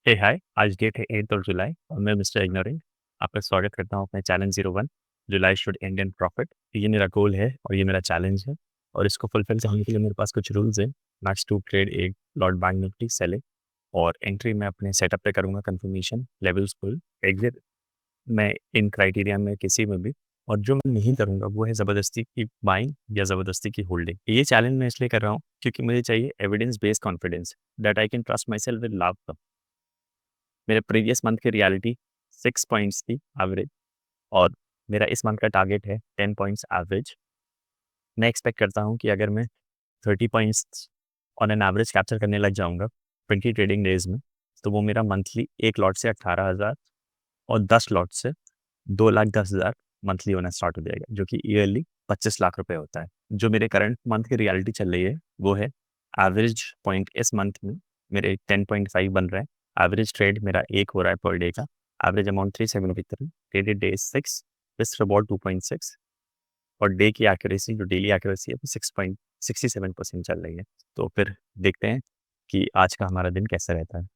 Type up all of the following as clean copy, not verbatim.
हे हाय! आज डेट है 8th of July और मैं मिस्टर इग्नोरेंट आपका स्वागत करता हूँ अपने challenge 01 July should and in profit. ये मेरा गोल है और ये मेरा चैलेंज है और इसको फुलफिल करने के लिए मेरे पास कुछ रूल्स हैं। मैक्स टू ट्रेड एक लॉट बैंक निफ्टी सेलिंग और एंट्री मैं अपने सेटअप पे करूँगा कंफर्मेशन लेवल्स फुल एग्जिट मैं इन क्राइटेरिया में किसी में भी और जो मैं नहीं करूँगा वो है ज़बरदस्ती की बाइंग या ज़बरदस्ती की होल्डिंग। ये चैलेंज मैं इसलिए कर रहा हूँ क्योंकि मुझे चाहिए evidence based confidence that I can trust my self with love. मेरे प्रीवियस मंथ की रियलिटी 6 पॉइंट्स थी एवरेज और मेरा इस मंथ का टारगेट है 10 पॉइंट्स एवरेज। मैं एक्सपेक्ट करता हूँ कि अगर मैं 30 points on an average capture करने लग जाऊँगा 20 ट्रेडिंग डेज़ में, तो वो मेरा मंथली 1 लॉट से 18,000 और 10 लॉट से 2,10,000 मंथली होना स्टार्ट हो जाएगा, जो कि ईयरली 25 लाख रुपए होता है। जो मेरे करंट मंथ की रियलिटी चल रही है, वो है एवरेज पॉइंट इस मंथ में मेरे 10.5 बन रहा है। एवरेज ट्रेड मेरा 1 हो रहा है पर डे का। Average amount 373, traded days 6, risk reward 2.6 और डे की एक्यूरेसी जो डेली एक्यूरेसी है वो 6.67% चल रही है। तो फिर देखते हैं कि आज का हमारा दिन कैसा रहता है।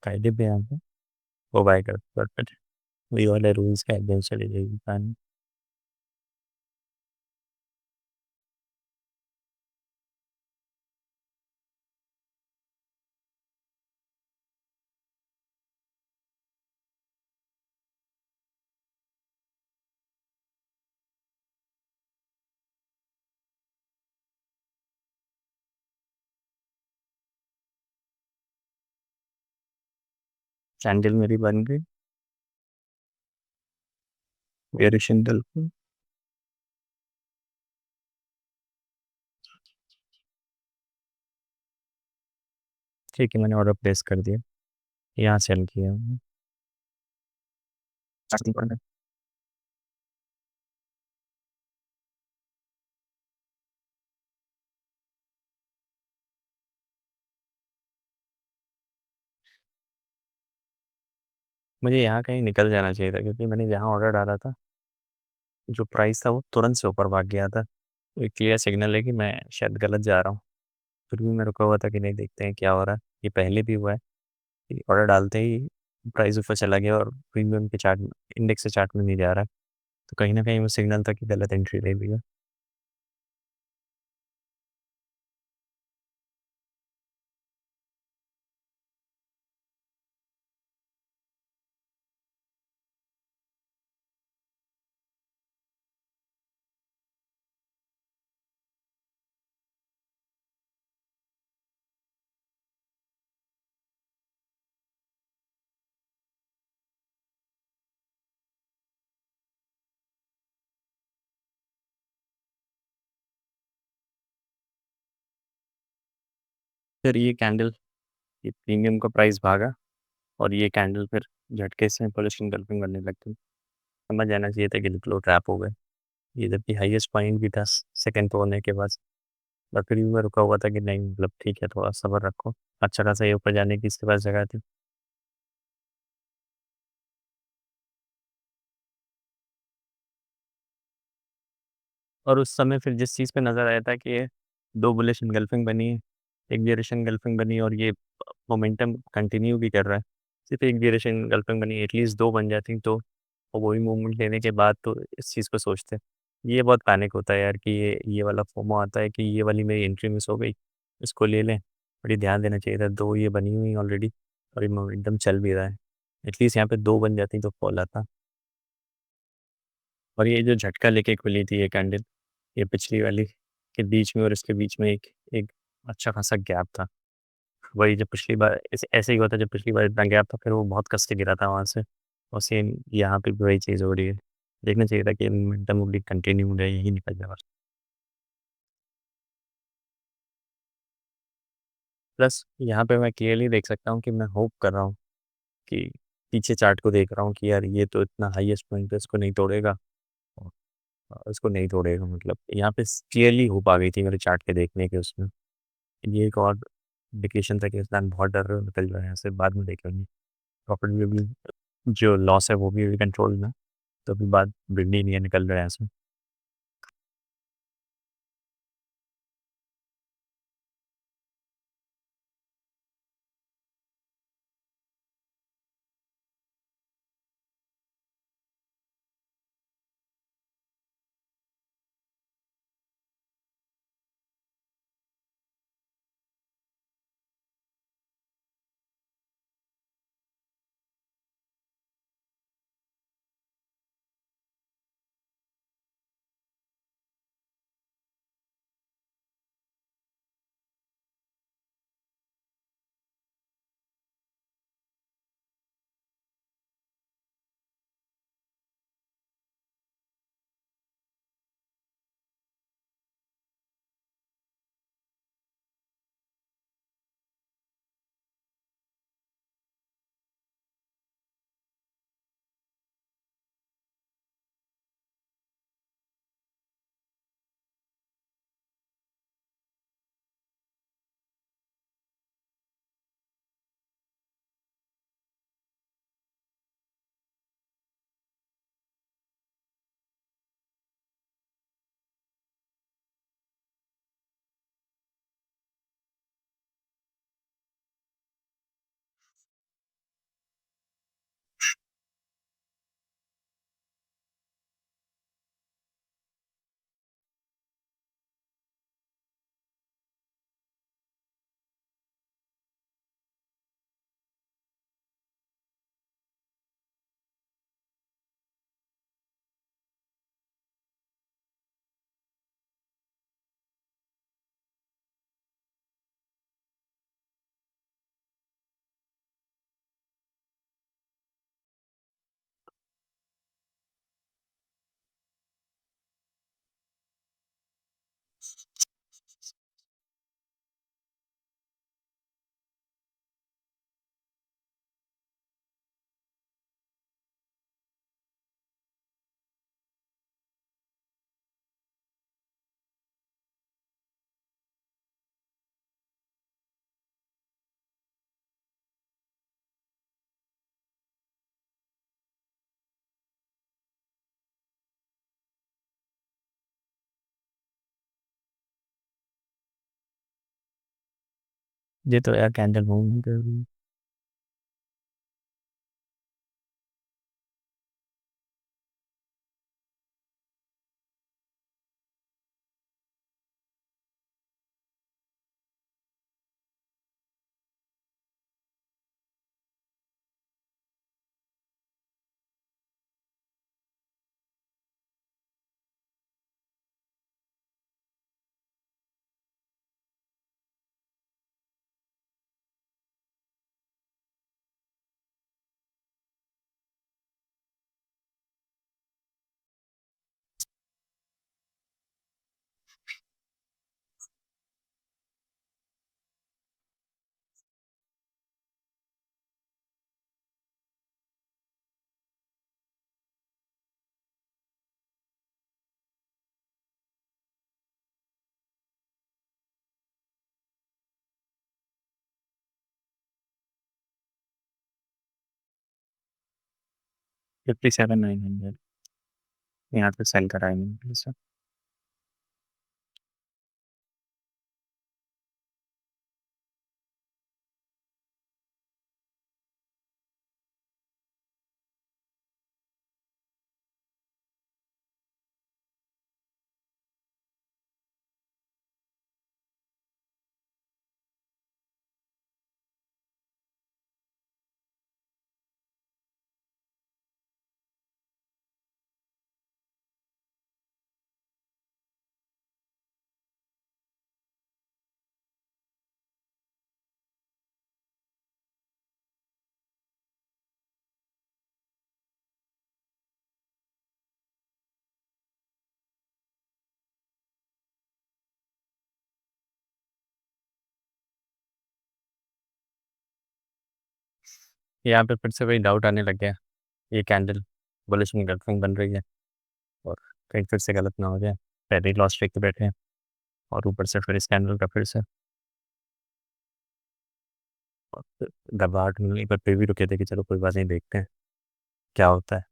फायदे भी हैं यहाँ पे, वो बाय कर परफेक्ट। वही वाले रूल्स का एकदम चली जाएगी दुकान। सैंडल मेरी बन गई, वेरिएशन डल। ठीक है, मैंने ऑर्डर प्लेस कर दिया, यहाँ सेल किया हमने। starting point है। मुझे यहाँ कहीं निकल जाना चाहिए था, क्योंकि मैंने जहाँ ऑर्डर डाला था, जो प्राइस था वो तुरंत से ऊपर भाग गया था। तो एक क्लियर सिग्नल है कि मैं शायद गलत जा रहा हूँ। फिर भी मैं रुका हुआ था कि नहीं, देखते हैं क्या हो रहा है। ये पहले भी हुआ है कि ऑर्डर डालते ही प्राइस ऊपर चला गया और प्रीमियम के चार्ट, इंडेक्स के चार्ट में नहीं जा रहा है। तो कहीं न कहीं वो सिग्नल था कि गलत एंट्री ले लिया। फिर ये कैंडल, ये प्रीमियम का प्राइस भागा और ये कैंडल फिर झटके से बुलिश एंगल्फिंग बनने लग गई। समझ जाना चाहिए था कि लिटलो ट्रैप हो गए। ये जबकि हाईएस्ट पॉइंट भी था सेकंड पे होने के बाद। और फिर भी मैं रुका हुआ था कि नहीं, मतलब ठीक है, थोड़ा सब्र रखो। अच्छा खासा ये ऊपर जाने की इसके पास जगह थी। और उस समय फिर जिस चीज़ पे नज़र आया था कि ये 2 बुलिश एंगल्फिंग बनी है, एक बेयरिश एंगल्फिंग बनी और ये मोमेंटम कंटिन्यू भी कर रहा है। सिर्फ़ एक बेयरिश एंगल्फिंग बनी, एटलीस्ट 2 बन जाती तो वही मूवमेंट लेने के बाद तो इस चीज़ को सोचते। ये बहुत पैनिक होता है यार कि ये वाला फोमो आता है कि ये वाली मेरी एंट्री मिस हो गई, इसको ले लें। बड़ी ध्यान देना चाहिए था, 2 ये बनी हुई ऑलरेडी और ये मोमेंटम चल भी रहा है। एटलीस्ट यहाँ पे 2 बन जाती तो फॉल आता। और ये जो झटका लेके खुली थी ये कैंडल, ये पिछली वाली के बीच में और इसके बीच में एक एक अच्छा खासा गैप था। वही जब पिछली बार ऐसे ऐसे ही हुआ था, जब पिछली बार इतना गैप था, फिर वो बहुत कस के गिरा था वहाँ से। और सेम यहाँ पे भी वही चीज़ हो रही है। देखना चाहिए था कि मोमेंटम वो भी कंटिन्यू हो जाए, यही निकल जाए बस। प्लस यहाँ पे मैं क्लियरली देख सकता हूँ कि मैं होप कर रहा हूँ कि पीछे चार्ट को देख रहा हूँ कि यार ये तो इतना हाईएस्ट पॉइंट है, इसको नहीं तोड़ेगा। और इसको नहीं तोड़ेगा, मतलब यहाँ पे क्लियरली होप आ गई थी मेरे चार्ट के देखने के उसमें। ये एक और इंडिकेशन था कि इंसान बहुत डर रहे हो, निकल जाए यहाँ से, बाद में देखेंगे। प्रॉफिट में भी जो लॉस है वो भी कंट्रोल में, तो अभी बात बिगड़ी नहीं है, निकल रहा है यहाँ से। ये तो यार कैंडल मूवमेंट। 57,900 यहाँ पे सेल कराएंगे सर। यहाँ पे फिर से वही डाउट आने लग गया, ये कैंडल बुलिश में गलफिंग बन रही है और कहीं फिर से गलत ना हो जाए। पहले ही लॉस स्ट्राइक पे बैठे हैं और ऊपर से फिर इस कैंडल का फिर से घबराहट मिलने पर फिर भी रुके थे कि चलो कोई बात नहीं, देखते हैं क्या होता है।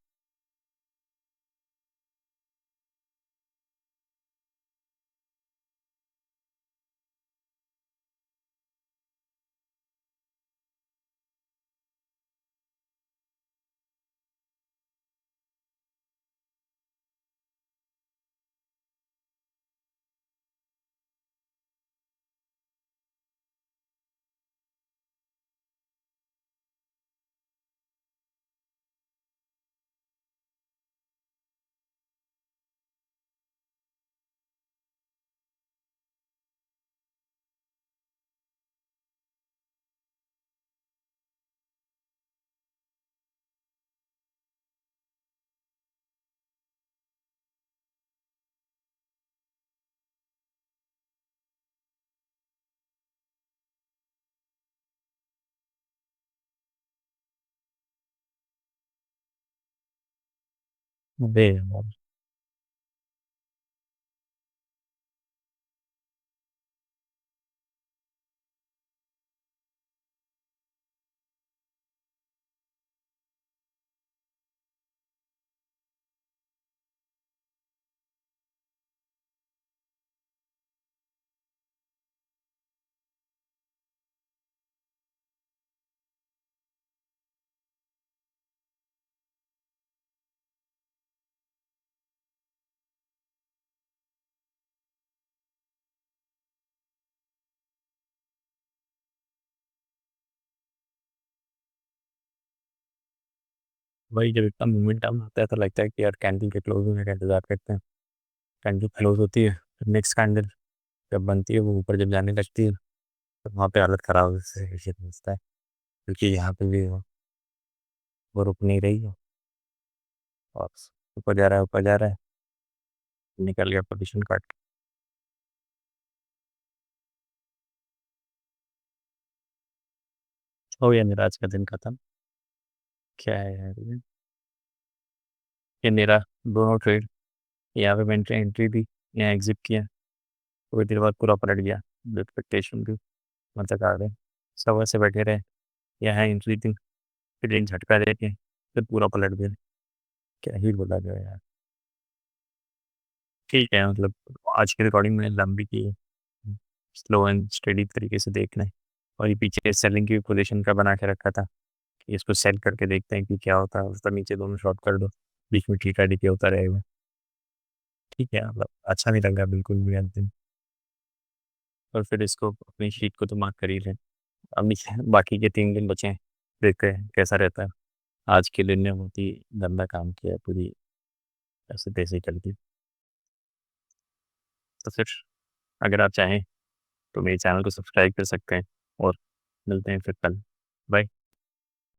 बे वही जब इतना मोमेंटम आता है तो लगता है कि यार कैंडल के क्लोज होने का इंतजार करते हैं। कैंडल क्लोज होती है, फिर नेक्स्ट कैंडल जब बनती है वो ऊपर जब जाने लगती है तो वहाँ पे हालत खराब से समझता है, क्योंकि यहाँ पे भी वो रुक नहीं रही है और ऊपर जा रहा है ऊपर जा रहा है, निकल गया पोजीशन काट के। हो गया मेरा आज का दिन खत्म। क्या है यार ये मेरा दोनों ट्रेड, यहाँ पे मैंने एंट्री दी, यहाँ एग्जिट किया, थोड़ी देर बाद पूरा पलट गया। एक्सपेक्टेशन भी मतलब आ गए, सवा से बैठे रहे, यहाँ एंट्री दी, फिर एक झटका दे के फिर पूरा पलट गया। क्या ही बोला जाए यार। ठीक है मतलब आज की रिकॉर्डिंग मैंने लंबी की है, स्लो एंड स्टेडी तरीके से देखना है। और ये पीछे सेलिंग की पोजीशन का बना के रखा था कि इसको सेल करके देखते हैं कि क्या होता है, उसका नीचे दोनों शॉर्ट कर दो, बीच में ठीक है होता रहेगा। ठीक है मतलब अच्छा नहीं लगा बिल्कुल भी आज दिन। और फिर इसको अपनी शीट को तो मार्क कर ही लें। अब बाकी के 3 दिन बचे हैं, देखते हैं कैसा रहता है। आज के दिन ने बहुत ही गंदा काम किया है, पूरी ऐसे तैसे ही कर दी। तो फिर अगर आप चाहें तो मेरे चैनल को सब्सक्राइब कर सकते हैं, और मिलते हैं फिर कल। बाय।